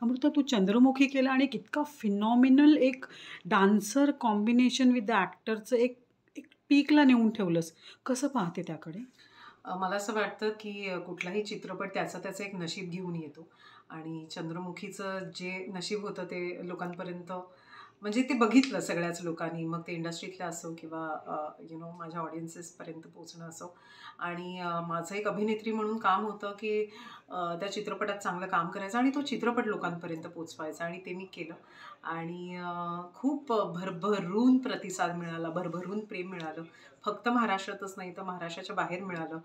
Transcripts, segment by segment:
अमृता, तू चंद्रमुखी केलं आणि एक इतका फिनॉमिनल एक डान्सर कॉम्बिनेशन विथ द ॲक्टरचं एक एक पीकला नेऊन ठेवलंस. कसं पाहते त्याकडे? मला असं वाटतं, की कुठलाही चित्रपट त्याचं एक नशीब घेऊन येतो आणि चंद्रमुखीचं जे नशीब होतं ते लोकांपर्यंत म्हणजे ते बघितलं सगळ्याच लोकांनी. मग ते इंडस्ट्रीतलं असो किंवा माझ्या ऑडियन्सेसपर्यंत पोहोचणं असो. आणि माझं एक अभिनेत्री म्हणून काम होतं, की त्या चित्रपटात चांगलं काम करायचं आणि तो चित्रपट लोकांपर्यंत पोहोचवायचा आणि ते मी केलं. आणि खूप भरभरून प्रतिसाद मिळाला, भरभरून प्रेम मिळालं. फक्त महाराष्ट्रातच नाही तर महाराष्ट्राच्या बाहेर मिळालं.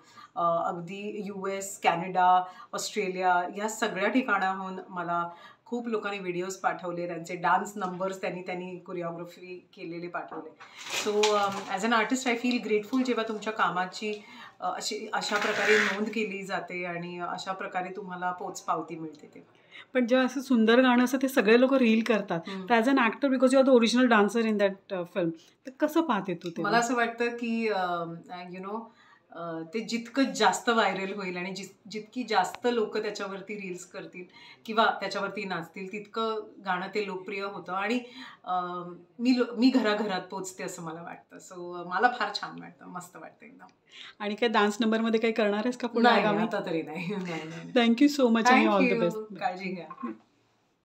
अगदी US, कॅनडा, ऑस्ट्रेलिया ह्या सगळ्या ठिकाणाहून मला खूप लोकांनी व्हिडिओज पाठवले. त्यांचे डान्स नंबर्स त्यांनी कोरिओग्राफी केलेले पाठवले. So as an artist I feel grateful जेव्हा तुमच्या कामाची अशा प्रकारे नोंद केली जाते आणि अशा प्रकारे तुम्हाला पोचपावती मिळते ते. पण जेव्हा असं सुंदर गाणं असं ते सगळे लोकं रील करतात. तर as an actor because you are the original dancer in that film. तर कसं पाहते तू ते? मला असं वाटतं, की ते जितकं जास्त व्हायरल होईल आणि जितकी जास्त लोकं त्याच्यावरती रील्स करतील किंवा त्याच्यावरती नाचतील, तितकं गाणं ते लोकप्रिय होतं आणि मी घराघरात पोचते असं मला वाटतं. सो मला फार छान वाटतं, मस्त वाटतं एकदम. आणि काय डान्स नंबरमध्ये काही करणार आहेस का पुढे नाही, आगामी? आता तरी नाही. नाही, नाही. थँक यू सो मच आणि thank all the you. Best. काळजी घ्या.